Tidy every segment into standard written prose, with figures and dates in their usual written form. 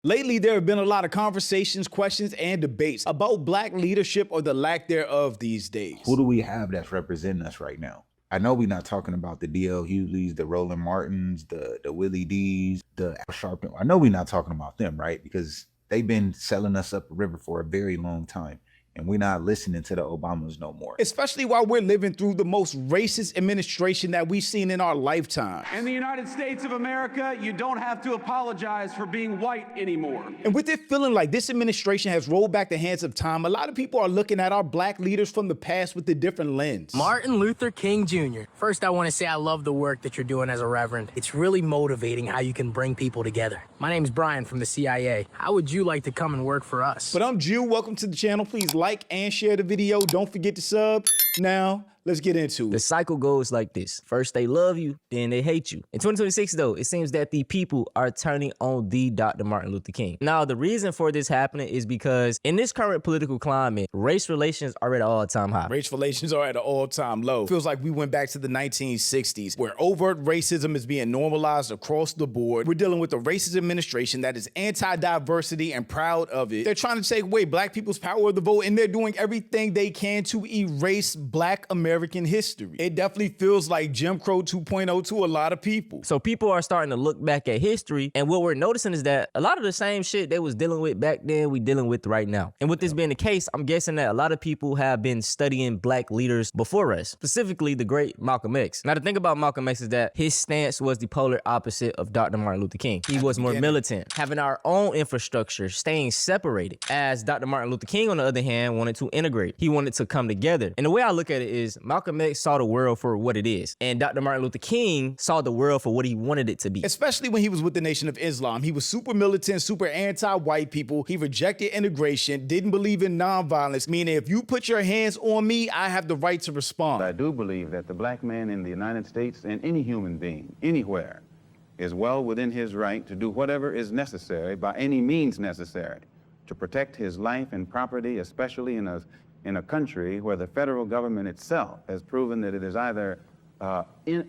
Lately, there have been a lot of conversations, questions, and debates about black leadership or the lack thereof these days. Who do we have that's representing us right now? I know we're not talking about the D.L. Hughley's, the Roland Martins, the Willie D's, the Al Sharpton. I know we're not talking about them, right? Because they've been selling us up the river for a very long time. And we're not listening to the Obamas no more. Especially while we're living through the most racist administration that we've seen in our lifetime. In the United States of America, you don't have to apologize for being white anymore. And with it feeling like this administration has rolled back the hands of time, a lot of people are looking at our black leaders from the past with a different lens. Martin Luther King Jr. First, I want to say I love the work that you're doing as a reverend. It's really motivating how you can bring people together. My name's Brian from the CIA. How would you like to come and work for us? But I'm Jew. Welcome to the channel. Please like and share the video. Don't forget to sub. Now, let's get into it. The cycle goes like this. First they love you, then they hate you. In 2026 though, it seems that the people are turning on the Dr. Martin Luther King. Now, the reason for this happening is because in this current political climate, race relations are at an all-time high. Race relations are at an all-time low. Feels like we went back to the 1960s where overt racism is being normalized across the board. We're dealing with a racist administration that is anti-diversity and proud of it. They're trying to take away black people's power of the vote, and they're doing everything they can to erase black American history. It definitely feels like Jim Crow 2.0 to a lot of people. So people are starting to look back at history, and what we're noticing is that a lot of the same shit they was dealing with back then, we dealing with right now. And with this being the case, I'm guessing that a lot of people have been studying black leaders before us, specifically the great Malcolm X. Now, the thing about Malcolm X is that his stance was the polar opposite of Dr. Martin Luther King. He was more militant, having our own infrastructure, staying separated, as Dr. Martin Luther King, on the other hand, wanted to integrate. He wanted to come together. And the way I look at it is Malcolm X saw the world for what it is, and Dr. Martin Luther King saw the world for what he wanted it to be. Especially when he was with the Nation of Islam. He was super militant, super anti-white people. He rejected integration, didn't believe in nonviolence, meaning if you put your hands on me, I have the right to respond. I do believe that the black man in the United States and any human being, anywhere, is well within his right to do whatever is necessary, by any means necessary, to protect his life and property, especially in a country where the federal government itself has proven that it is either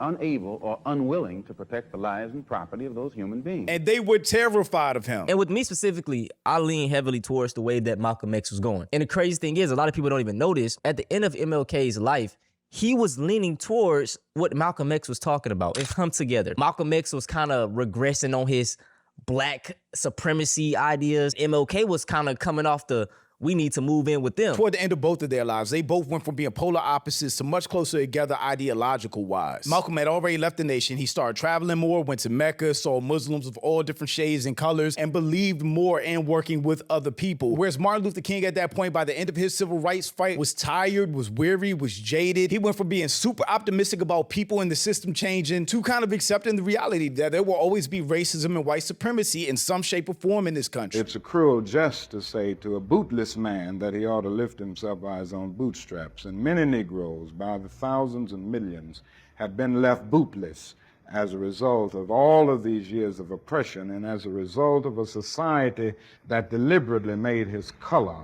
unable or unwilling to protect the lives and property of those human beings. And they were terrified of him. And with me specifically, I lean heavily towards the way that Malcolm X was going. And the crazy thing is, a lot of people don't even notice, at the end of MLK's life, he was leaning towards what Malcolm X was talking about. It come together. Malcolm X was kind of regressing on his black supremacy ideas. MLK was kind of coming off the we need to move in with them. Toward the end of both of their lives, they both went from being polar opposites to much closer together ideological-wise. Malcolm had already left the nation. He started traveling more, went to Mecca, saw Muslims of all different shades and colors, and believed more in working with other people. Whereas Martin Luther King at that point, by the end of his civil rights fight, was tired, was weary, was jaded. He went from being super optimistic about people and the system changing to kind of accepting the reality that there will always be racism and white supremacy in some shape or form in this country. It's a cruel jest to say to a bootless man that he ought to lift himself by his own bootstraps. And many Negroes, by the thousands and millions, have been left bootless as a result of all of these years of oppression and as a result of a society that deliberately made his color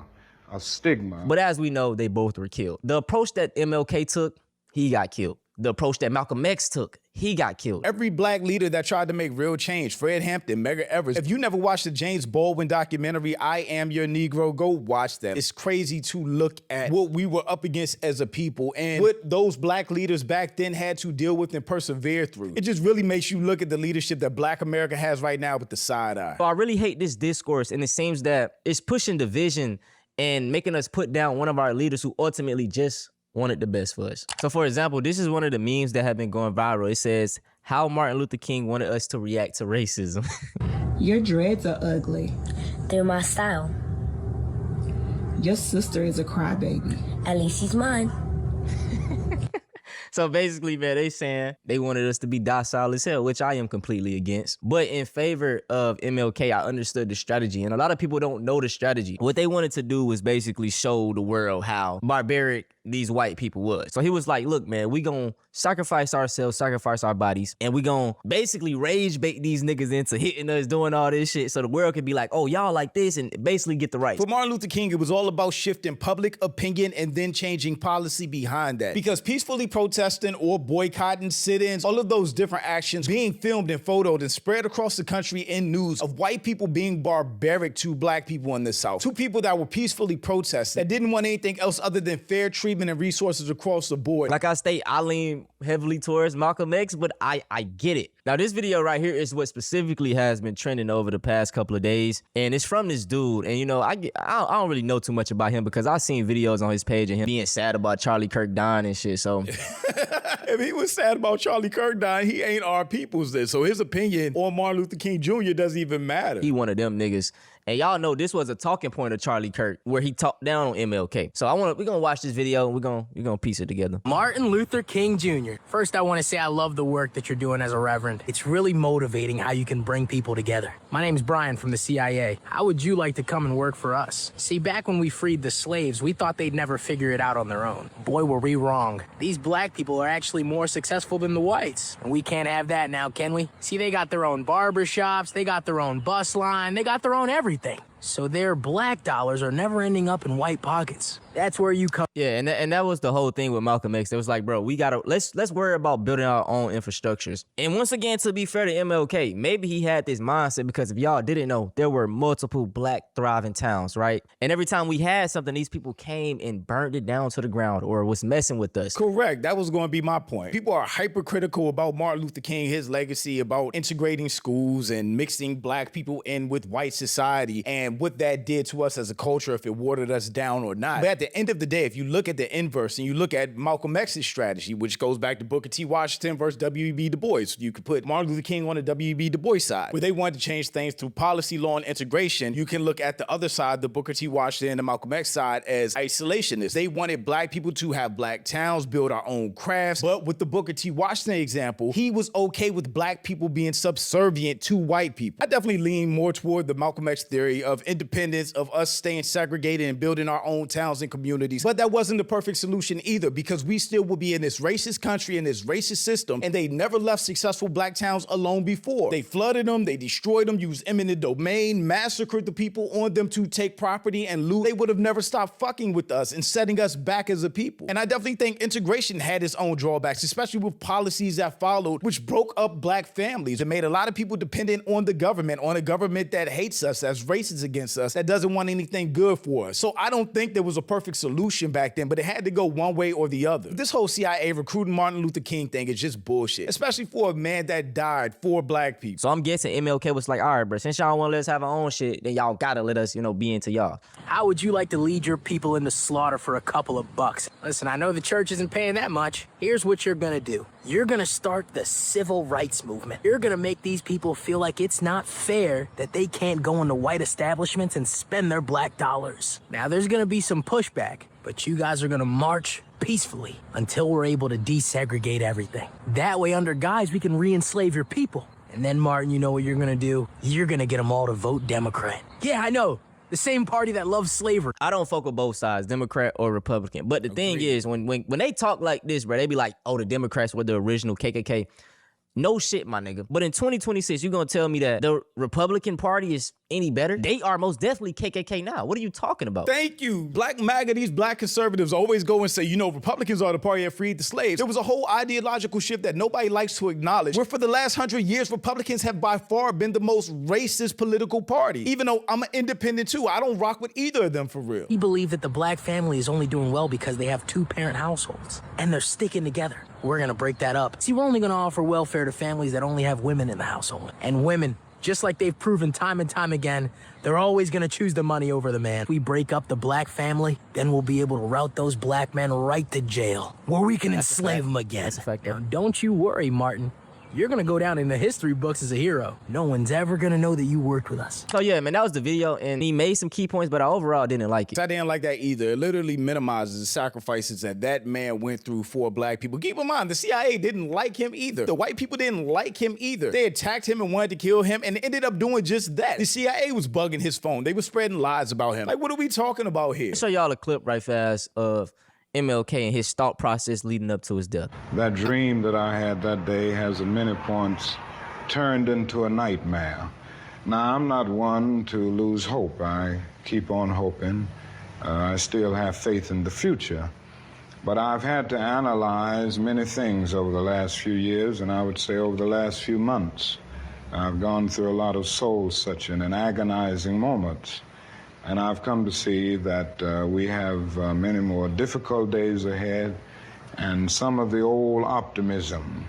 a stigma. But as we know, they both were killed. The approach that MLK took, he got killed. The approach that Malcolm X took, he got killed. Every black leader that tried to make real change, Fred Hampton, Medgar Evers. If you never watched the James Baldwin documentary, I Am Your Negro, go watch that. It's crazy to look at what we were up against as a people and what those black leaders back then had to deal with and persevere through. It just really makes you look at the leadership that black America has right now with the side eye. So I really hate this discourse, and it seems that it's pushing division and making us put down one of our leaders who ultimately just wanted the best for us. So for example, this is one of the memes that have been going viral. It says, how Martin Luther King wanted us to react to racism. Your dreads are ugly. They're my style. Your sister is a crybaby. At least she's mine. So basically, man, they saying they wanted us to be docile as hell, which I am completely against. But in favor of MLK, I understood the strategy. And a lot of people don't know the strategy. What they wanted to do was basically show the world how barbaric these white people was. So he was like, look, man, we gonna sacrifice ourselves, sacrifice our bodies, and we gonna basically rage bait these niggas into hitting us, doing all this shit, so the world could be like, oh, y'all like this, and basically get the rights. For Martin Luther King, it was all about shifting public opinion and then changing policy behind that. Because peacefully protesting or boycotting sit-ins, all of those different actions being filmed and photoed and spread across the country in news of white people being barbaric to black people in the South. Two people that were peacefully protesting, that didn't want anything else other than fair treatment and resources across the board. Like I state, I lean heavily towards Malcolm X, but I get it. Now, this video right here is what specifically has been trending over the past couple of days, and it's from this dude. And you know, I don't really know too much about him because I've seen videos on his page of him being sad about Charlie Kirk dying and shit. So if he was sad about Charlie Kirk dying, he ain't our people's then. So his opinion on Martin Luther King Jr. doesn't even matter. He one of them niggas. And y'all know this was a talking point of Charlie Kirk where he talked down on MLK. So we're gonna watch this video and we're gonna piece it together. Martin Luther King Jr. First, I want to say I love the work that you're doing as a reverend. It's really motivating how you can bring people together. My name's Brian from the CIA. How would you like to come and work for us? See, back when we freed the slaves, we thought they'd never figure it out on their own. Boy, were we wrong. These black people are actually more successful than the whites. And we can't have that now, can we? See, they got their own barber shops, they got their own bus line, they got their own everything. So their black dollars are never ending up in white pockets. That's where you come. Yeah, and that was the whole thing with Malcolm X. It was like, bro, we gotta let's worry about building our own infrastructures. And once again, to be fair to MLK, maybe he had this mindset because if y'all didn't know, there were multiple black thriving towns, right? And every time we had something, these people came and burned it down to the ground or was messing with us. Correct. That was going to be my point. People are hypercritical about Martin Luther King, his legacy, about integrating schools and mixing black people in with white society and what that did to us as a culture, if it watered us down or not. But at the end of the day, if you look at the inverse and you look at Malcolm X's strategy, which goes back to Booker T. Washington versus W.E.B. Du Bois, you could put Martin Luther King on the W.E.B. Du Bois side, where they wanted to change things through policy, law, and integration. You can look at the other side, the Booker T. Washington and Malcolm X side, as isolationists. They wanted black people to have black towns, build our own crafts. But with the Booker T. Washington example, he was okay with black people being subservient to white people. I definitely lean more toward the Malcolm X theory of independence, of us staying segregated and building our own towns and communities. But that wasn't the perfect solution either, because we still will be in this racist country, in this racist system, and they never left successful black towns alone before. They flooded them, they destroyed them, used eminent domain, massacred the people on them to take property and loot. They would have never stopped fucking with us and setting us back as a people. And I definitely think integration had its own drawbacks, especially with policies that followed, which broke up black families and made a lot of people dependent on the government, on a government that hates us, that's racist against us, that doesn't want anything good for us. So I don't think there was a perfect solution back then, but it had to go one way or the other. This whole CIA recruiting Martin Luther King thing is just bullshit, especially for a man that died for black people. So I'm guessing MLK was like, all right, bro, since y'all want to let us have our own shit, then y'all gotta let us, be into y'all. How would you like to lead your people into slaughter for a couple of bucks? Listen, I know the church isn't paying that much. Here's what you're gonna do. You're gonna start the civil rights movement. You're gonna make these people feel like it's not fair that they can't go into white establishments and spend their black dollars. Now, there's gonna be some pushback, but you guys are gonna march peacefully until we're able to desegregate everything. That way, under guise, we can re-enslave your people. And then, Martin, you know what you're gonna do? You're gonna get them all to vote Democrat. Yeah, I know. The same party that loves slavery. I don't fuck with both sides, Democrat or Republican. But the thing is, when they talk like this, bro, they be like, oh, the Democrats were the original KKK. No shit, my nigga. But in 2026, you gonna tell me that the Republican Party is any better? They are most definitely KKK now. What are you talking about? Thank you. Black MAGA, these black conservatives always go and say, Republicans are the party that freed the slaves. There was a whole ideological shift that nobody likes to acknowledge, where for the last 100 years, Republicans have by far been the most racist political party. Even though I'm an independent too, I don't rock with either of them for real. He believed that the black family is only doing well because they have two-parent households, and they're sticking together. We're gonna break that up. See, we're only gonna offer welfare to families that only have women in the household. And women, just like they've proven time and time again, they're always gonna choose the money over the man. If we break up the black family, then we'll be able to route those black men right to jail, where we can enslave them again. That's a fact. Now, don't you worry, Martin. You're gonna go down in the history books as a hero. No one's ever gonna know that you worked with us. So yeah, man, that was the video, and he made some key points, but I overall didn't like it. I didn't like that either. It literally minimizes the sacrifices that man went through for black people. Keep in mind, the CIA didn't like him either. The white people didn't like him either. They attacked him and wanted to kill him, and ended up doing just that. The CIA was bugging his phone. They were spreading lies about him. Like, what are we talking about here? I'll show y'all a clip right fast of MLK and his thought process leading up to his death. That dream that I had that day has at many points turned into a nightmare. Now, I'm not one to lose hope. I keep on hoping. I still have faith in the future. But I've had to analyze many things over the last few years, and I would say over the last few months. I've gone through a lot of soul-searching and agonizing moments. And I've come to see that we have many more difficult days ahead, and some of the old optimism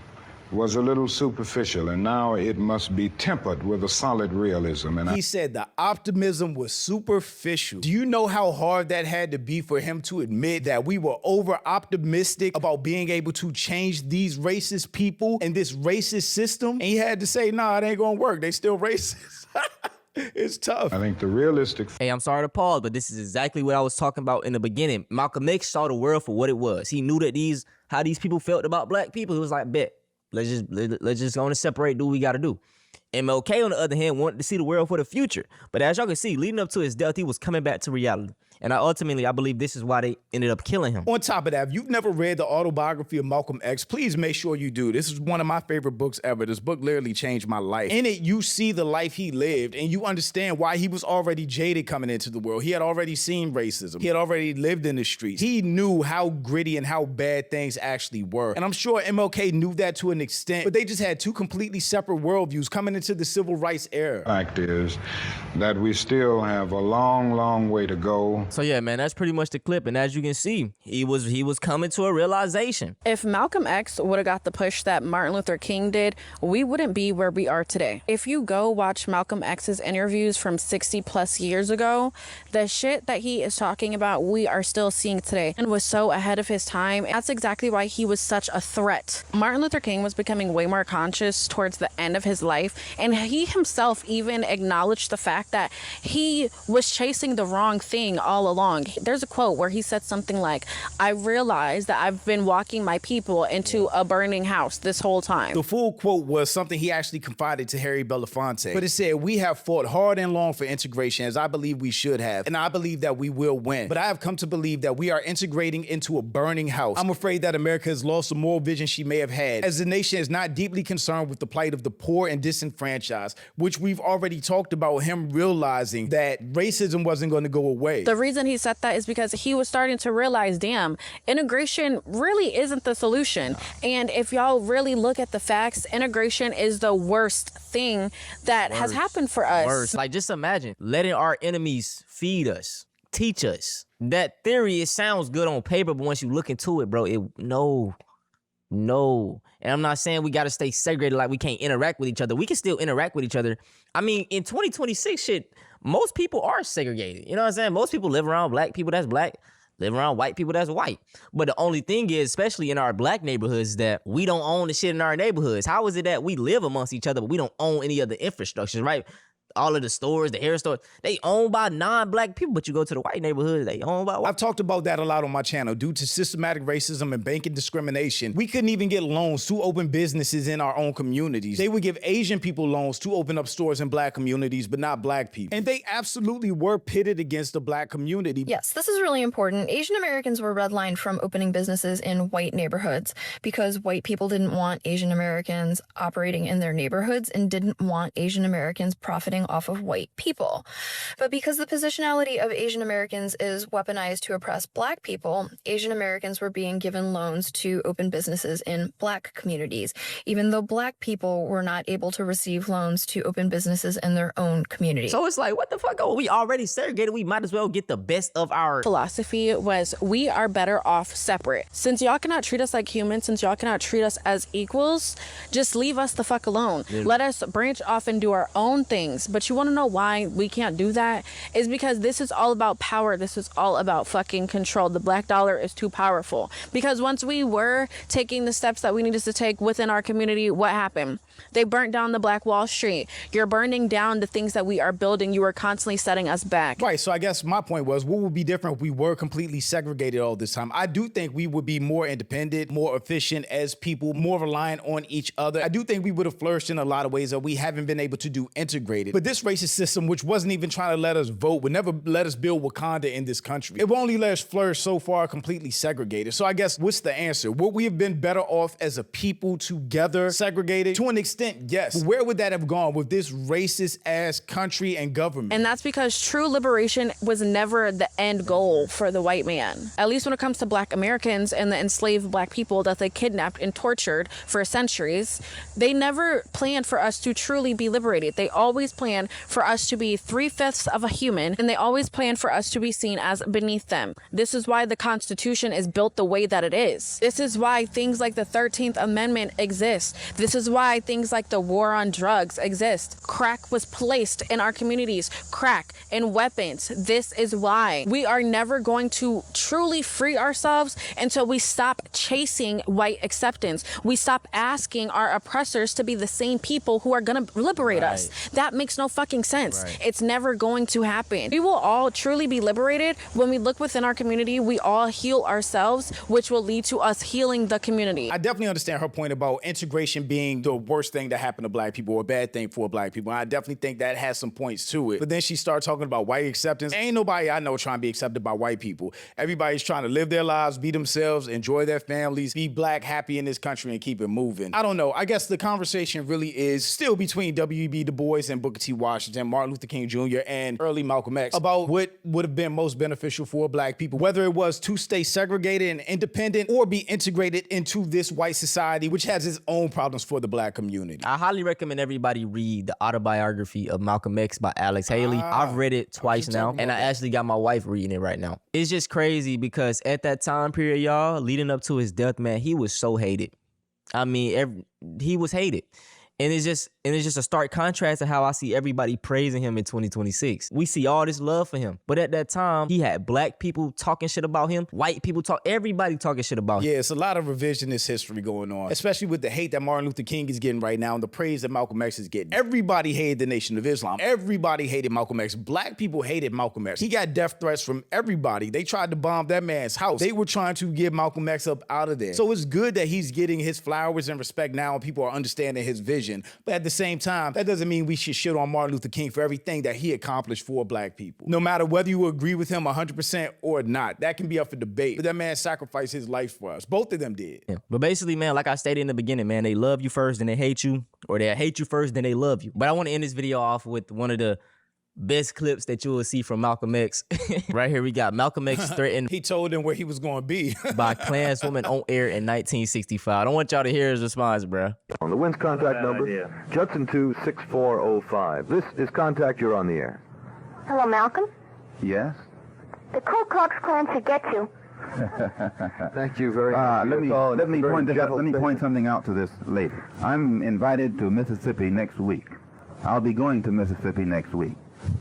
was a little superficial, and now it must be tempered with a solid realism. And he said the optimism was superficial. Do you know how hard that had to be for him to admit that we were over-optimistic about being able to change these racist people and this racist system? And he had to say, nah, it ain't gonna work. They still racist. It's tough. I think the realistic... Hey, I'm sorry to pause, but this is exactly what I was talking about in the beginning. Malcolm X saw the world for what it was. He knew that how these people felt about black people. He was like, bet. Let's just go and separate, do what we got to do. MLK, on the other hand, wanted to see the world for the future. But as y'all can see, leading up to his death, he was coming back to reality. And I believe this is why they ended up killing him. On top of that, if you've never read the autobiography of Malcolm X, please make sure you do. This is one of my favorite books ever. This book literally changed my life. In it, you see the life he lived, and you understand why he was already jaded coming into the world. He had already seen racism. He had already lived in the streets. He knew how gritty and how bad things actually were. And I'm sure MLK knew that to an extent, but they just had two completely separate worldviews coming into the civil rights era. Fact is that we still have a long, long way to go. So yeah, man, that's pretty much the clip. And as you can see, he was coming to a realization. If Malcolm X would have got the push that Martin Luther King did, we wouldn't be where we are today. If you go watch Malcolm X's interviews from 60 plus years ago, the shit that he is talking about, we are still seeing today, and was so ahead of his time. That's exactly why he was such a threat. Martin Luther King was becoming way more conscious towards the end of his life, and he himself even acknowledged the fact that he was chasing the wrong thing all along. There's a quote where he said something like, I realized that I've been walking my people into a burning house this whole time. The full quote was something he actually confided to Harry Belafonte. But it said, we have fought hard and long for integration, as I believe we should have, and I believe that we will win. But I have come to believe that we are integrating into a burning house. I'm afraid that America has lost the moral vision she may have had, as the nation is not deeply concerned with the plight of the poor and disenfranchised, which we've already talked about him realizing that racism wasn't going to go away. The reason he said that is because he was starting to realize, damn, integration really isn't the solution. And if y'all really look at the facts, integration is the worst thing that has happened for us. Worse. Like, just imagine letting our enemies feed us, teach us. That theory, it sounds good on paper, but once you look into it, bro, no. And I'm not saying we got to stay segregated, like we can't interact with each other. We can still interact with each other. I mean, in 2026 shit, most people are segregated. You know what I'm saying? Most people live around black people that's black, live around white people that's white. But the only thing is, especially in our black neighborhoods, that we don't own the shit in our neighborhoods. How is it that we live amongst each other, but we don't own any of the infrastructures, right? All of the stores, the hair stores, they owned by non-black people, but you go to the white neighborhoods, they owned by white. I've talked about that a lot on my channel. Due to systematic racism and banking discrimination, we couldn't even get loans to open businesses in our own communities. They would give Asian people loans to open up stores in black communities, but not black people. And they absolutely were pitted against the black community. Yes, this is really important. Asian Americans were redlined from opening businesses in white neighborhoods because white people didn't want Asian Americans operating in their neighborhoods and didn't want Asian Americans profiting off of white people. But because the positionality of Asian Americans is weaponized to oppress black people, Asian Americans were being given loans to open businesses in black communities, even though black people were not able to receive loans to open businesses in their own community. So it's like, what the fuck? Oh, we already segregated. We might as well get the best of our philosophy was we are better off separate. Since y'all cannot treat us like humans, since y'all cannot treat us as equals, just leave us the fuck alone. Yeah. Let us branch off and do our own things. But you want to know why we can't do that? Is because this is all about power. This is all about fucking control. The black dollar is too powerful. Because once we were taking the steps that we needed to take within our community, what happened? They burnt down the Black Wall Street. You're burning down the things that we are building. You are constantly setting us back. Right, so I guess my point was, what would be different if we were completely segregated all this time? I do think we would be more independent, more efficient as people, more reliant on each other. I do think we would have flourished in a lot of ways that we haven't been able to do integrated. But this racist system, which wasn't even trying to let us vote, would never let us build Wakanda in this country. It will only let us flourish so far completely segregated. So I guess what's the answer? Would we have been better off as a people together segregated? To an extent, yes. But where would that have gone with this racist ass country and government? And that's because true liberation was never the end goal for the white man. At least when it comes to Black Americans and the enslaved Black people that they kidnapped and tortured for centuries, they never planned for us to truly be liberated. They always planned for us to be 3/5 of a human, and they always planned for us to be seen as beneath them. This is why the Constitution is built the way that it is. This is why things like the 13th Amendment exist. This is why things like the war on drugs exist. Crack was placed in our communities. Crack and weapons. This is why we are never going to truly free ourselves until we stop chasing white acceptance. We stop asking our oppressors to be the same people who are going to liberate us. That makes no fucking sense. It's never going to happen. We will all truly be liberated when we look within our community. We all heal ourselves, which will lead to us healing the community. I definitely understand her point about integration being the worst thing that happened to Black people or a bad thing for Black people. I definitely think that has some points to it. But then she started talking about white acceptance. Ain't nobody I know trying to be accepted by white people. Everybody's trying to live their lives, be themselves, enjoy their families, be Black, happy in this country, and keep it moving. I don't know. I guess the conversation really is still between W.E.B. Du Bois and Booker T. Washington, Martin Luther King Jr., and early Malcolm X about what would have been most beneficial for Black people, whether it was to stay segregated and independent or be integrated into this white society, which has its own problems for the Black community. I highly recommend everybody read the autobiography of Malcolm X by Alex Haley. I've read it twice now, and I actually got my wife reading it right now. It's just crazy because at that time period, y'all, leading up to his death, man, he was so hated. I mean, he was hated. And it's just a stark contrast to how I see everybody praising him in 2026. We see all this love for him. But at that time, he had Black people talking shit about him, white people everybody talking shit about him. Yeah, it's a lot of revisionist history going on, especially with the hate that Martin Luther King is getting right now and the praise that Malcolm X is getting. Everybody hated the Nation of Islam. Everybody hated Malcolm X. Black people hated Malcolm X. He got death threats from everybody. They tried to bomb that man's house. They were trying to get Malcolm X up out of there. So it's good that he's getting his flowers and respect now and people are understanding his vision. But at the same time, that doesn't mean we should shit on Martin Luther King for everything that he accomplished for Black people. No matter whether you agree with him 100% or not, that can be up for debate. But that man sacrificed his life for us. Both of them did. Yeah. But basically, man, like I stated in the beginning, man, they love you first, then they hate you, or they hate you first, then they love you. But I want to end this video off with one of the best clips that you will see from Malcolm X. Right here we got Malcolm X threatened. He told them where he was going to be. by Klanswoman on air in 1965. I don't want y'all to hear his response, bruh. On the WINS contact number, Judson 26405. This is contact, you're on the air. Hello, Malcolm? Yes? The Ku Klux Klan should get you. Thank you very much. Let me point something out to this lady. I'm invited to Mississippi next week. I'll be going to Mississippi next week.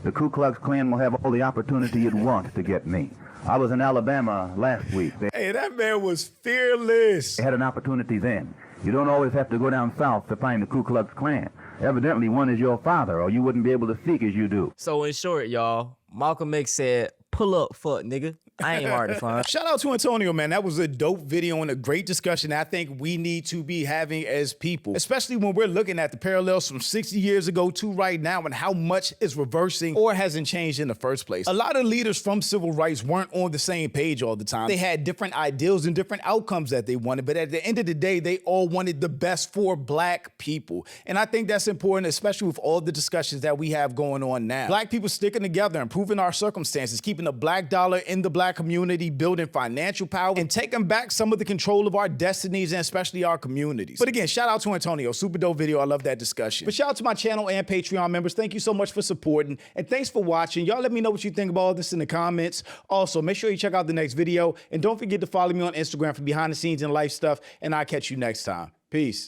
The Ku Klux Klan will have all the opportunity it wants to get me. I was in Alabama last week. Hey, that man was fearless. They had an opportunity then. You don't always have to go down south to find the Ku Klux Klan. Evidently, one is your father, or you wouldn't be able to speak as you do. So in short, y'all, Malcolm X said, pull up, fuck, nigga. I ain't hard to find. Shout out to Antonio, man. That was a dope video and a great discussion I think we need to be having as people, especially when we're looking at the parallels from 60 years ago to right now and how much is reversing or hasn't changed in the first place. A lot of leaders from civil rights weren't on the same page all the time. They had different ideals and different outcomes that they wanted, but at the end of the day, they all wanted the best for Black people. And I think that's important, especially with all the discussions that we have going on now. Black people sticking together, improving our circumstances, keeping the Black dollar in the Black community, building financial power, and taking back some of the control of our destinies and especially our communities. But again, shout out to Antonio. Super dope video. I love that discussion. But shout out to my channel and Patreon members. Thank you so much for supporting, and thanks for watching. Y'all let me know what you think about all this in the comments. Also, make sure you check out the next video, and don't forget to follow me on Instagram for behind the scenes and life stuff, and I'll catch you next time. Peace.